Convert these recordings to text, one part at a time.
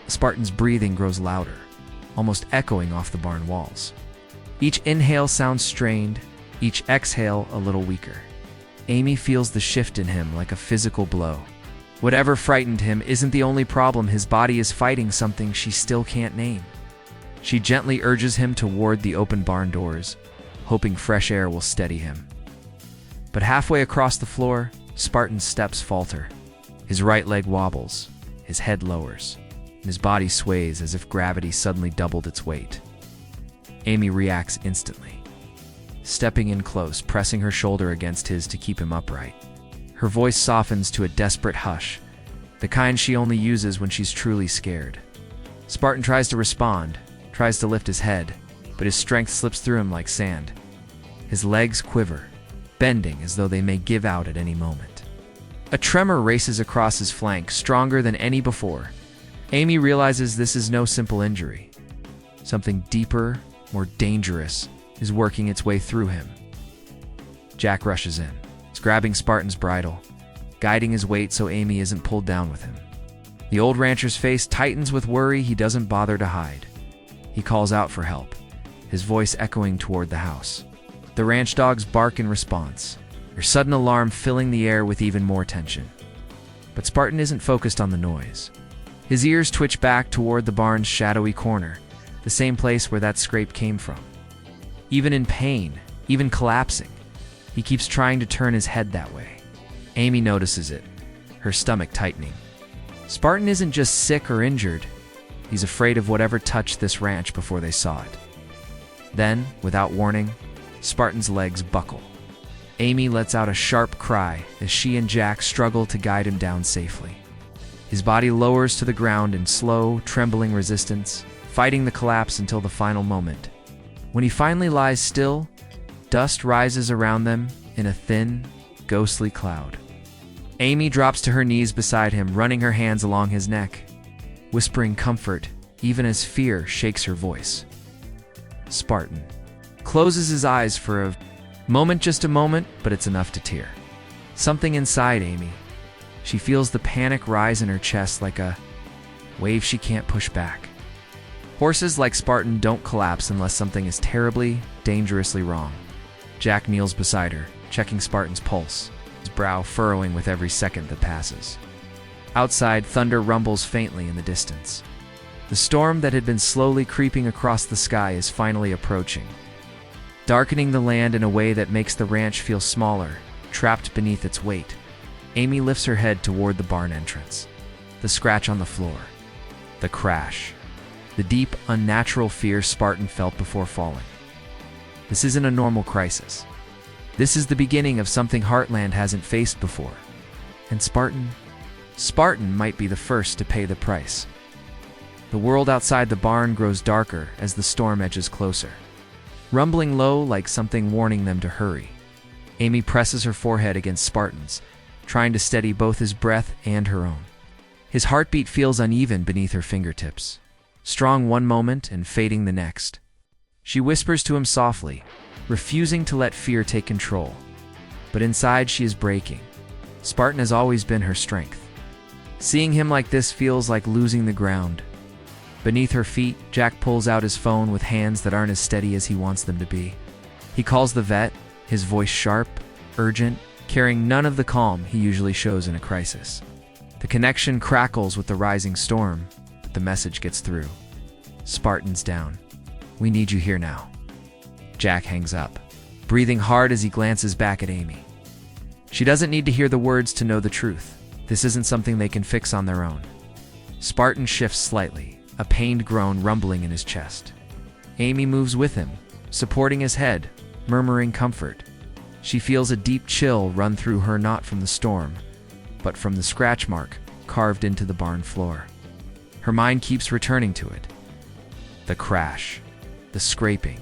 Spartan's breathing grows louder, almost echoing off the barn walls. Each inhale sounds strained, each exhale a little weaker. Amy feels the shift in him like a physical blow. Whatever frightened him isn't the only problem. His body is fighting something she still can't name. She gently urges him toward the open barn doors, hoping fresh air will steady him. But halfway across the floor, Spartan's steps falter. His right leg wobbles, his head lowers, and his body sways as if gravity suddenly doubled its weight. Amy reacts instantly, stepping in close, pressing her shoulder against his to keep him upright. Her voice softens to a desperate hush, the kind she only uses when she's truly scared. Spartan tries to respond, tries to lift his head, but his strength slips through him like sand. His legs quiver, bending as though they may give out at any moment. A tremor races across his flank, stronger than any before. Amy realizes this is no simple injury. Something deeper, more dangerous, is working its way through him. Jack rushes in. He's grabbing Spartan's bridle, guiding his weight so Amy isn't pulled down with him. The old rancher's face tightens with worry he doesn't bother to hide. He calls out for help, his voice echoing toward the house. The ranch dogs bark in response, their sudden alarm filling the air with even more tension. But Spartan isn't focused on the noise. His ears twitch back toward the barn's shadowy corner, the same place where that scrape came from. Even in pain, even collapsing, he keeps trying to turn his head that way. Amy notices it, her stomach tightening. Spartan isn't just sick or injured. He's afraid of whatever touched this ranch before they saw it. Then, without warning, Spartan's legs buckle. Amy lets out a sharp cry as she and Jack struggle to guide him down safely. His body lowers to the ground in slow, trembling resistance, fighting the collapse until the final moment. When he finally lies still, dust rises around them in a thin, ghostly cloud. Amy drops to her knees beside him, running her hands along his neck, whispering comfort even as fear shakes her voice. Spartan closes his eyes for a moment, just a moment, but it's enough to tear. Something inside Amy. She feels the panic rise in her chest like a wave she can't push back. Horses like Spartan don't collapse unless something is terribly, dangerously wrong. Jack kneels beside her, checking Spartan's pulse, his brow furrowing with every second that passes. Outside, thunder rumbles faintly in the distance. The storm that had been slowly creeping across the sky is finally approaching, darkening the land in a way that makes the ranch feel smaller, trapped beneath its weight. Amy lifts her head toward the barn entrance. The scratch on the floor. The crash. The deep, unnatural fear Spartan felt before falling. This isn't a normal crisis. This is the beginning of something Heartland hasn't faced before. And Spartan might be the first to pay the price. The world outside the barn grows darker as the storm edges closer, rumbling low like something warning them to hurry. Amy presses her forehead against Spartan's, trying to steady both his breath and her own. His heartbeat feels uneven beneath her fingertips, strong one moment and fading the next. She whispers to him softly, refusing to let fear take control. But inside she is breaking. Spartan has always been her strength. Seeing him like this feels like losing the ground. Beneath her feet, Jack pulls out his phone with hands that aren't as steady as he wants them to be. He calls the vet, his voice sharp, urgent, carrying none of the calm he usually shows in a crisis. The connection crackles with the rising storm, but the message gets through. Spartan's down. We need you here now. Jack hangs up, breathing hard as he glances back at Amy. She doesn't need to hear the words to know the truth. This isn't something they can fix on their own. Spartan shifts slightly, a pained groan rumbling in his chest. Amy moves with him, supporting his head, murmuring comfort. She feels a deep chill run through her, not from the storm, but from the scratch mark carved into the barn floor. Her mind keeps returning to it. The crash, the scraping,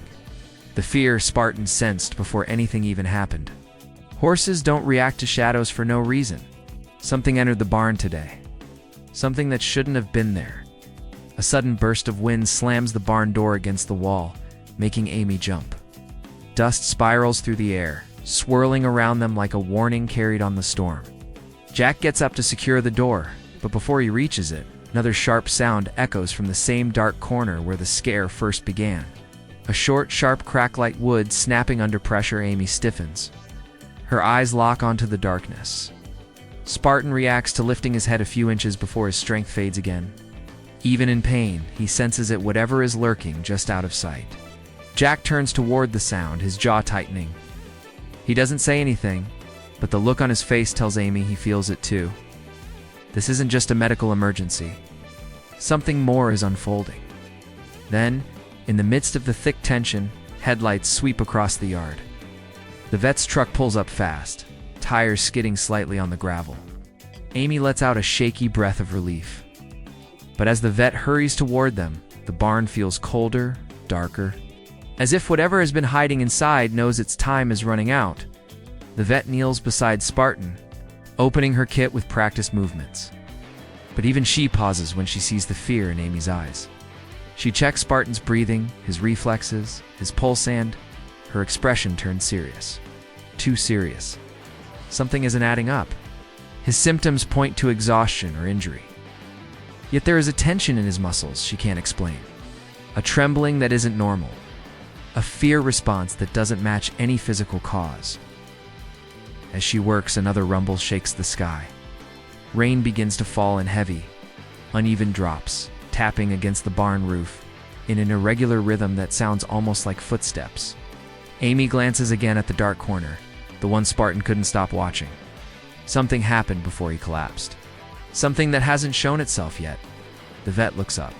the fear Spartan sensed before anything even happened. Horses don't react to shadows for no reason. Something entered the barn today. Something that shouldn't have been there. A sudden burst of wind slams the barn door against the wall, making Amy jump. Dust spirals through the air, swirling around them like a warning carried on the storm. Jack gets up to secure the door, but before he reaches it, Another sharp sound echoes from the same dark corner where the scare first began. A short, sharp crack like wood snapping under pressure. Amy stiffens. Her eyes lock onto the darkness. Spartan reacts to lifting his head a few inches before his strength fades again. Even in pain, he senses it, whatever is lurking just out of sight. Jack turns toward the sound, his jaw tightening. He doesn't say anything, but the look on his face tells Amy he feels it too. This isn't just a medical emergency. Something more is unfolding. Then, in the midst of the thick tension, headlights sweep across the yard. The vet's truck pulls up fast, tires skidding slightly on the gravel. Amy lets out a shaky breath of relief. But as the vet hurries toward them, the barn feels colder, darker, as if whatever has been hiding inside knows its time is running out. The vet kneels beside Spartan, opening her kit with practiced movements. But even she pauses when she sees the fear in Amy's eyes. She checks Spartan's breathing, his reflexes, his pulse, and her expression turns serious. Too serious. Something isn't adding up. His symptoms point to exhaustion or injury. Yet there is a tension in his muscles she can't explain. A trembling that isn't normal. A fear response that doesn't match any physical cause. As she works, another rumble shakes the sky. Rain begins to fall in heavy, uneven drops, tapping against the barn roof in an irregular rhythm that sounds almost like footsteps. Amy glances again at the dark corner, the one Spartan couldn't stop watching. Something happened before he collapsed. Something that hasn't shown itself yet. The vet looks up,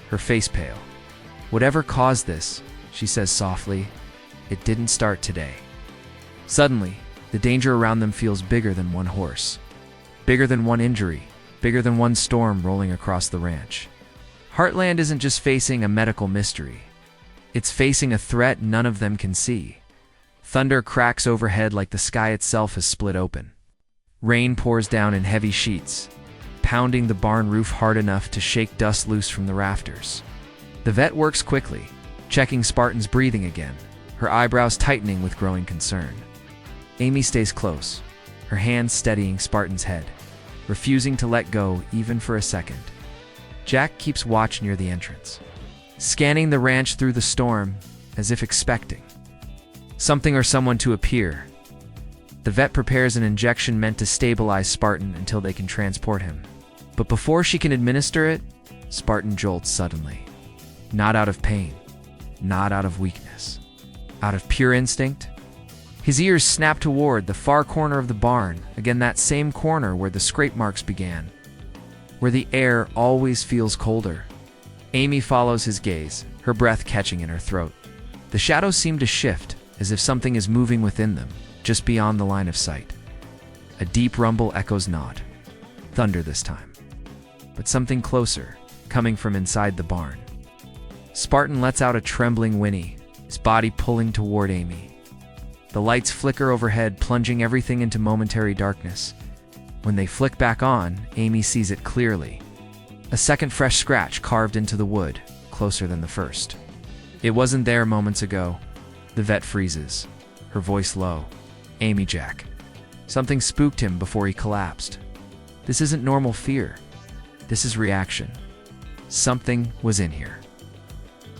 her face pale. "Whatever caused this," she says softly, "it didn't start today." Suddenly, the danger around them feels bigger than one horse. Bigger than one injury. Bigger than one storm rolling across the ranch. Heartland isn't just facing a medical mystery. It's facing a threat none of them can see. Thunder cracks overhead like the sky itself has split open. Rain pours down in heavy sheets, pounding the barn roof hard enough to shake dust loose from the rafters. The vet works quickly, checking Spartan's breathing again, her eyebrows tightening with growing concern. Amy stays close, her hands steadying Spartan's head, refusing to let go even for a second. Jack keeps watch near the entrance, scanning the ranch through the storm as if expecting something or someone to appear. The vet prepares an injection meant to stabilize Spartan until they can transport him. But before she can administer it, Spartan jolts suddenly. Not out of pain, not out of weakness, out of pure instinct. His ears snap toward the far corner of the barn, again that same corner where the scrape marks began, where the air always feels colder. Amy follows his gaze, her breath catching in her throat. The shadows seem to shift, as if something is moving within them, just beyond the line of sight. A deep rumble echoes not. Thunder this time. But something closer, coming from inside the barn. Spartan lets out a trembling whinny, his body pulling toward Amy. The lights flicker overhead, plunging everything into momentary darkness. When they flick back on, Amy sees it clearly. A second fresh scratch carved into the wood, closer than the first. It wasn't there moments ago. The vet freezes, her voice low. "Amy, Jack." Something spooked him before he collapsed. This isn't normal fear. This is reaction. Something was in here.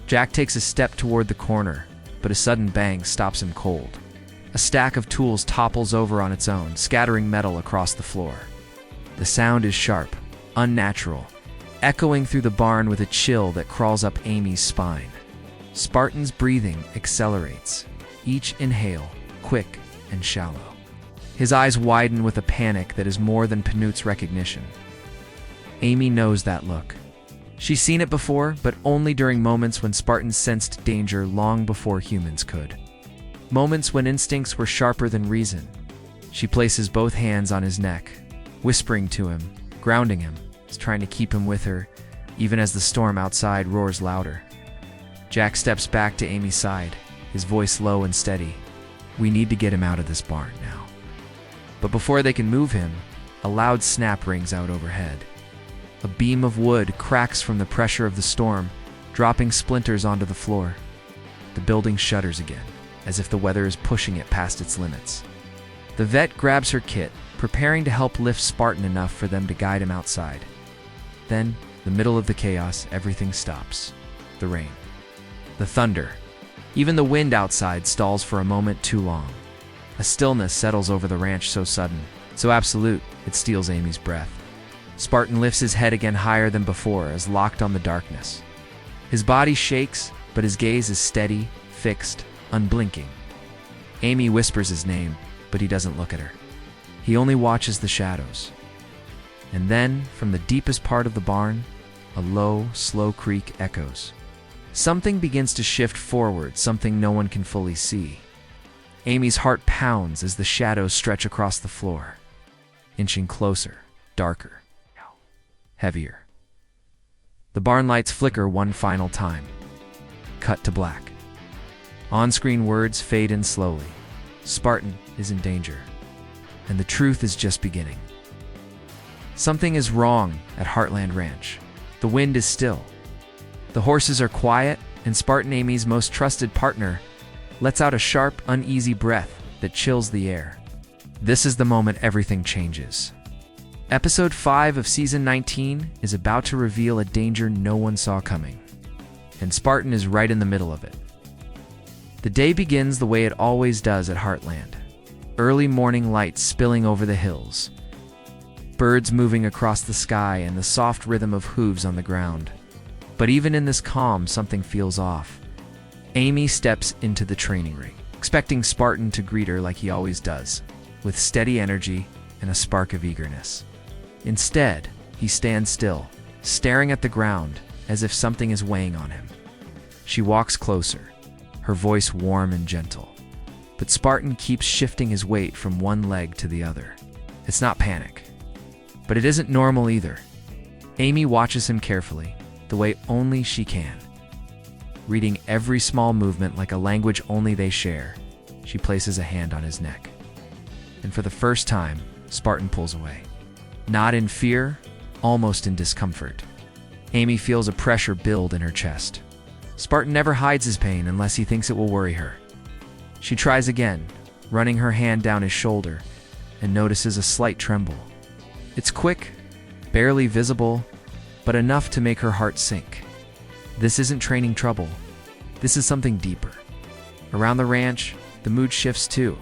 Jack takes a step toward the corner, but a sudden bang stops him cold. A stack of tools topples over on its own, scattering metal across the floor. The sound is sharp, unnatural, echoing through the barn with a chill that crawls up Amy's spine. Spartan's breathing accelerates, each inhale quick and shallow. His eyes widen with a panic that is more than Panute's recognition. Amy knows that look. She's seen it before, but only during moments when Spartans sensed danger long before humans could. Moments when instincts were sharper than reason. She places both hands on his neck, whispering to him, grounding him, trying to keep him with her, even as the storm outside roars louder. Jack steps back to Amy's side, his voice low and steady. "We need to get him out of this barn now." But before they can move him, a loud snap rings out overhead. A beam of wood cracks from the pressure of the storm, dropping splinters onto the floor. The building shudders again, as if the weather is pushing it past its limits. The vet grabs her kit, preparing to help lift Spartan enough for them to guide him outside. Then, the middle of the chaos, everything stops. The rain. The thunder. Even the wind outside stalls for a moment too long. A stillness settles over the ranch so sudden, so absolute, it steals Amy's breath. Spartan lifts his head again higher than before as locked on the darkness. His body shakes, but his gaze is steady, fixed, unblinking. Amy whispers his name, but he doesn't look at her. He only watches the shadows. And then, from the deepest part of the barn, a low, slow creak echoes. Something begins to shift forward, something no one can fully see. Amy's heart pounds as the shadows stretch across the floor, inching closer, darker, heavier. The barn lights flicker one final time. Cut to black. On-screen words fade in slowly. Spartan is in danger, and the truth is just beginning. Something is wrong at Heartland Ranch. The wind is still. The horses are quiet, and Spartan, Amy's most trusted partner, lets out a sharp, uneasy breath that chills the air. This is the moment everything changes. Episode 5 of Season 19 is about to reveal a danger no one saw coming, and Spartan is right in the middle of it. The day begins the way it always does at Heartland. Early morning light spilling over the hills, birds moving across the sky, and the soft rhythm of hooves on the ground. But even in this calm, something feels off. Amy steps into the training ring, expecting Spartan to greet her like he always does, with steady energy and a spark of eagerness. Instead, he stands still, staring at the ground as if something is weighing on him. She walks closer, her voice warm and gentle. But Spartan keeps shifting his weight from one leg to the other. It's not panic, but it isn't normal either. Amy watches him carefully, the way only she can. Reading every small movement like a language only they share, she places a hand on his neck. And for the first time, Spartan pulls away. Not in fear, almost in discomfort. Amy feels a pressure build in her chest. Spartan never hides his pain unless he thinks it will worry her. She tries again, running her hand down his shoulder, and notices a slight tremble. It's quick, barely visible, but enough to make her heart sink. This isn't training trouble. This is something deeper. Around the ranch, the mood shifts too.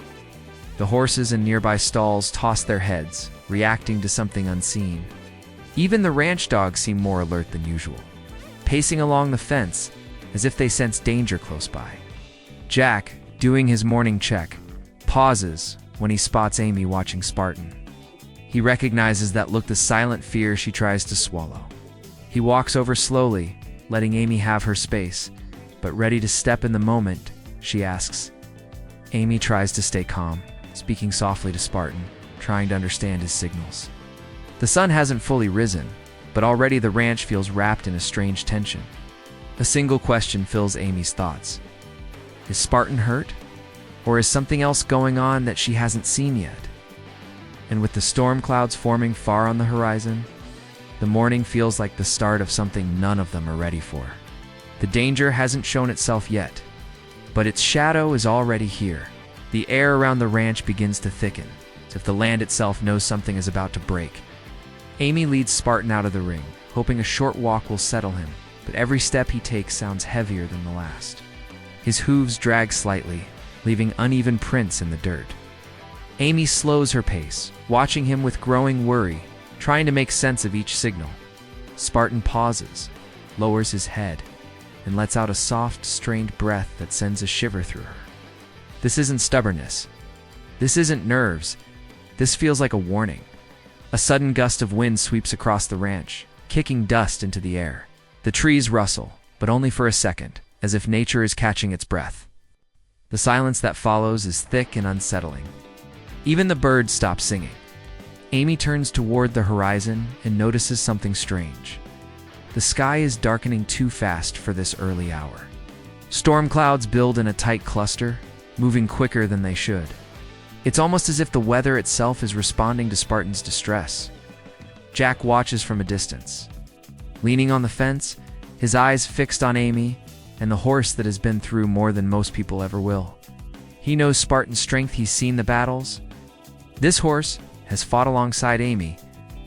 The horses in nearby stalls toss their heads, reacting to something unseen. Even the ranch dogs seem more alert than usual, pacing along the fence as if they sense danger close by. Jack, doing his morning check, pauses when he spots Amy watching Spartan. He recognizes that look, the silent fear she tries to swallow. He walks over slowly, letting Amy have her space, but ready to step in the moment, she asks. Amy tries to stay calm, speaking softly to Spartan, trying to understand his signals. The sun hasn't fully risen, but already the ranch feels wrapped in a strange tension. A single question fills Amy's thoughts. Is Spartan hurt? Or is something else going on that she hasn't seen yet? And with the storm clouds forming far on the horizon, the morning feels like the start of something none of them are ready for. The danger hasn't shown itself yet, but its shadow is already here. The air around the ranch begins to thicken, as if the land itself knows something is about to break. Amy leads Spartan out of the ring, hoping a short walk will settle him, but every step he takes sounds heavier than the last. His hooves drag slightly, leaving uneven prints in the dirt. Amy slows her pace, watching him with growing worry, trying to make sense of each signal. Spartan pauses, lowers his head, and lets out a soft, strained breath that sends a shiver through her. This isn't stubbornness. This isn't nerves. This feels like a warning. A sudden gust of wind sweeps across the ranch, kicking dust into the air. The trees rustle, but only for a second, as if nature is catching its breath. The silence that follows is thick and unsettling. Even the birds stop singing. Amy turns toward the horizon and notices something strange. The sky is darkening too fast for this early hour. Storm clouds build in a tight cluster, moving quicker than they should. It's almost as if the weather itself is responding to Spartan's distress. Jack watches from a distance. Leaning on the fence, his eyes fixed on Amy and the horse that has been through more than most people ever will. He knows Spartan's strength, he's seen the battles. This horse has fought alongside Amy,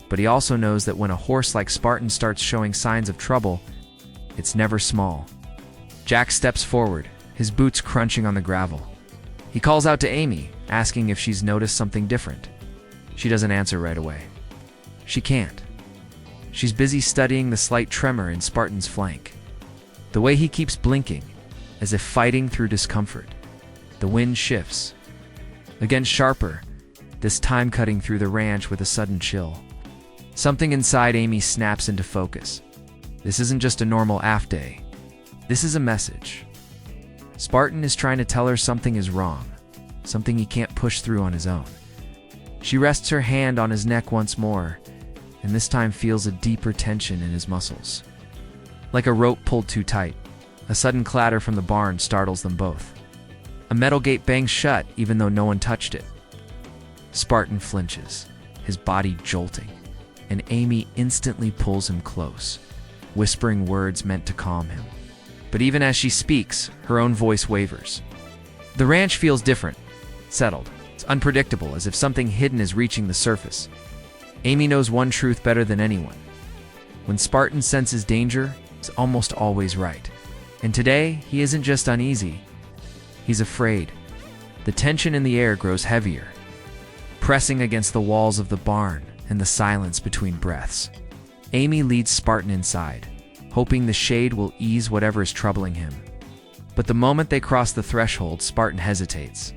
But he also knows that when a horse like Spartan starts showing signs of trouble, it's never small. Jack steps forward, his boots crunching on the gravel. He calls out to Amy, asking if she's noticed something different. She doesn't answer right away. She can't. She's busy studying the slight tremor in Spartan's flank. The way he keeps blinking, as if fighting through discomfort. The wind shifts. Again sharper, this time cutting through the ranch with a sudden chill. Something inside Amy snaps into focus. This isn't just a normal AF day. This is a message. Spartan is trying to tell her something is wrong, something he can't push through on his own. She rests her hand on his neck once more, and this time feels a deeper tension in his muscles. Like a rope pulled too tight, a sudden clatter from the barn startles them both. A metal gate bangs shut even though no one touched it. Spartan flinches, his body jolting, and Amy instantly pulls him close, whispering words meant to calm him. But even as she speaks, her own voice wavers. The ranch feels different, settled. It's unpredictable, as if something hidden is reaching the surface. Amy knows one truth better than anyone. When Spartan senses danger, it's almost always right. And today, he isn't just uneasy. He's afraid. The tension in the air grows heavier, pressing against the walls of the barn and the silence between breaths. Amy leads Spartan inside, hoping the shade will ease whatever is troubling him. But the moment they cross the threshold, Spartan hesitates.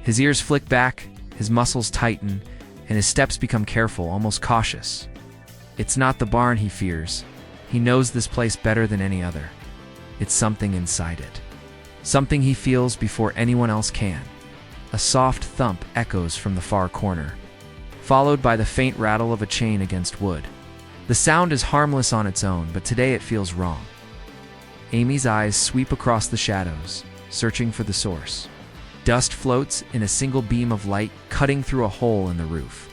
His ears flick back, his muscles tighten, and his steps become careful, almost cautious. It's not the barn he fears. He knows this place better than any other. It's something inside it. Something he feels before anyone else can. A soft thump echoes from the far corner, followed by the faint rattle of a chain against wood. The sound is harmless on its own, but today it feels wrong. Amy's eyes sweep across the shadows, searching for the source. Dust floats in a single beam of light, cutting through a hole in the roof.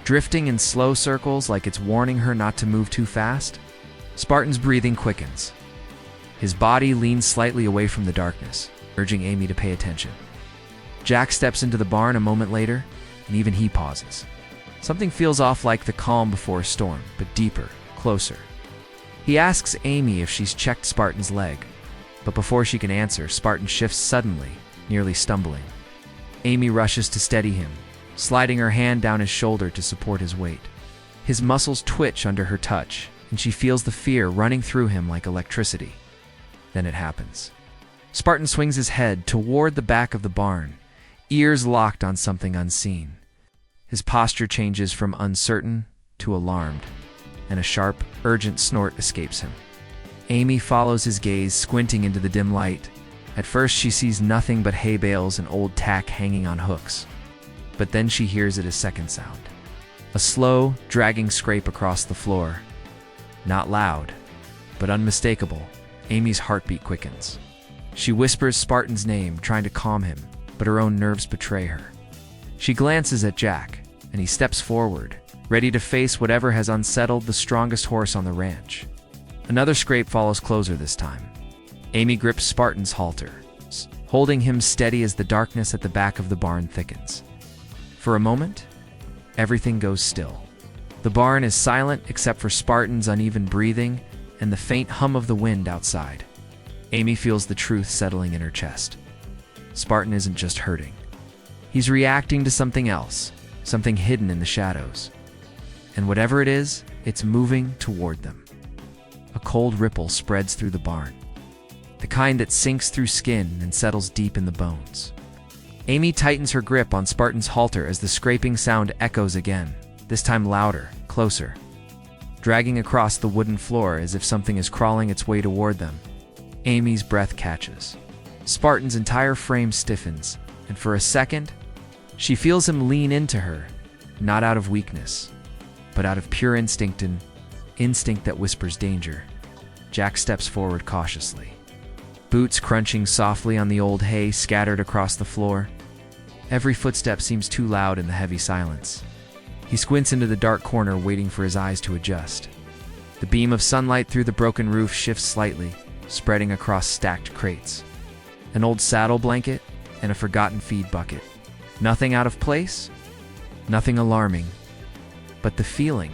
Drifting in slow circles like it's warning her not to move too fast, Spartan's breathing quickens. His body leans slightly away from the darkness, urging Amy to pay attention. Jack steps into the barn a moment later, and even he pauses. Something feels off, like the calm before a storm, but deeper, closer. He asks Amy if she's checked Spartan's leg, but before she can answer, Spartan shifts suddenly, nearly stumbling. Amy rushes to steady him, sliding her hand down his shoulder to support his weight. His muscles twitch under her touch, and she feels the fear running through him like electricity. Then it happens. Spartan swings his head toward the back of the barn, ears locked on something unseen. His posture changes from uncertain to alarmed, and a sharp, urgent snort escapes him. Amy follows his gaze, squinting into the dim light. At first, she sees nothing but hay bales and old tack hanging on hooks. But then she hears it a second sound. A slow, dragging scrape across the floor. Not loud, but unmistakable. Amy's heartbeat quickens. She whispers Spartan's name, trying to calm him, but her own nerves betray her. She glances at Jack, and he steps forward, ready to face whatever has unsettled the strongest horse on the ranch. Another scrape follows closer this time. Amy grips Spartan's halter, holding him steady as the darkness at the back of the barn thickens. For a moment, everything goes still. The barn is silent except for Spartan's uneven breathing and the faint hum of the wind outside. Amy feels the truth settling in her chest. Spartan isn't just hurting. He's reacting to something else, something hidden in the shadows. And whatever it is, it's moving toward them. A cold ripple spreads through the barn, the kind that sinks through skin and settles deep in the bones. Amy tightens her grip on Spartan's halter as the scraping sound echoes again, this time louder, closer, dragging across the wooden floor as if something is crawling its way toward them. Amy's breath catches. Spartan's entire frame stiffens, and for a second, she feels him lean into her, not out of weakness, but out of pure instinct, and instinct that whispers danger. Jack steps forward cautiously, boots crunching softly on the old hay scattered across the floor. Every footstep seems too loud in the heavy silence. He squints into the dark corner, waiting for his eyes to adjust. The beam of sunlight through the broken roof shifts slightly, spreading across stacked crates. An old saddle blanket and a forgotten feed bucket. Nothing out of place, nothing alarming, but the feeling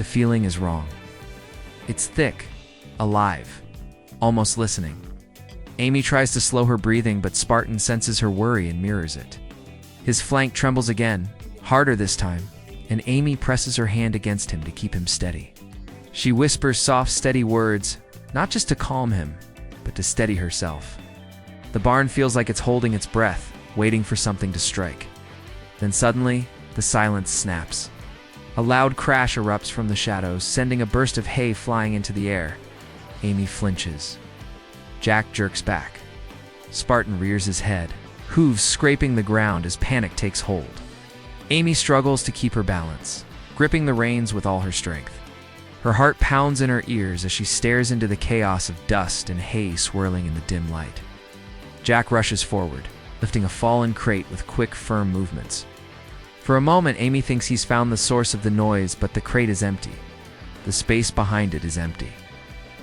The feeling is wrong. It's thick, alive, almost listening. Amy tries to slow her breathing, but Spartan senses her worry and mirrors it. His flank trembles again, harder this time, and Amy presses her hand against him to keep him steady. She whispers soft, steady words, not just to calm him, but to steady herself. The barn feels like it's holding its breath, waiting for something to strike. Then suddenly, the silence snaps. A loud crash erupts from the shadows, sending a burst of hay flying into the air. Amy flinches. Jack jerks back. Spartan rears his head, hooves scraping the ground as panic takes hold. Amy struggles to keep her balance, gripping the reins with all her strength. Her heart pounds in her ears as she stares into the chaos of dust and hay swirling in the dim light. Jack rushes forward, lifting a fallen crate with quick, firm movements. For a moment, Amy thinks he's found the source of the noise, but the crate is empty. The space behind it is empty.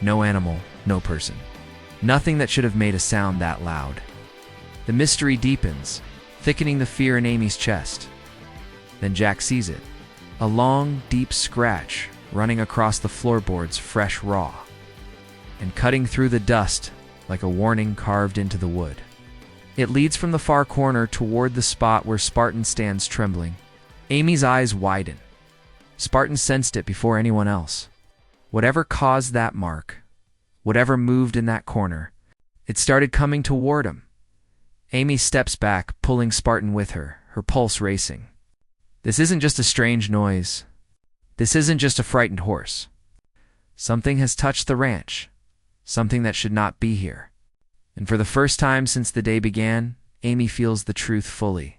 No animal, no person. Nothing that should have made a sound that loud. The mystery deepens, thickening the fear in Amy's chest. Then Jack sees it. A long, deep scratch running across the floorboards, fresh raw, and cutting through the dust like a warning carved into the wood. It leads from the far corner toward the spot where Spartan stands trembling. Amy's eyes widen. Spartan sensed it before anyone else. Whatever caused that mark, whatever moved in that corner, it started coming toward him. Amy steps back, pulling Spartan with her, her pulse racing. This isn't just a strange noise. This isn't just a frightened horse. Something has touched the ranch. Something that should not be here. And for the first time since the day began, Amy feels the truth fully.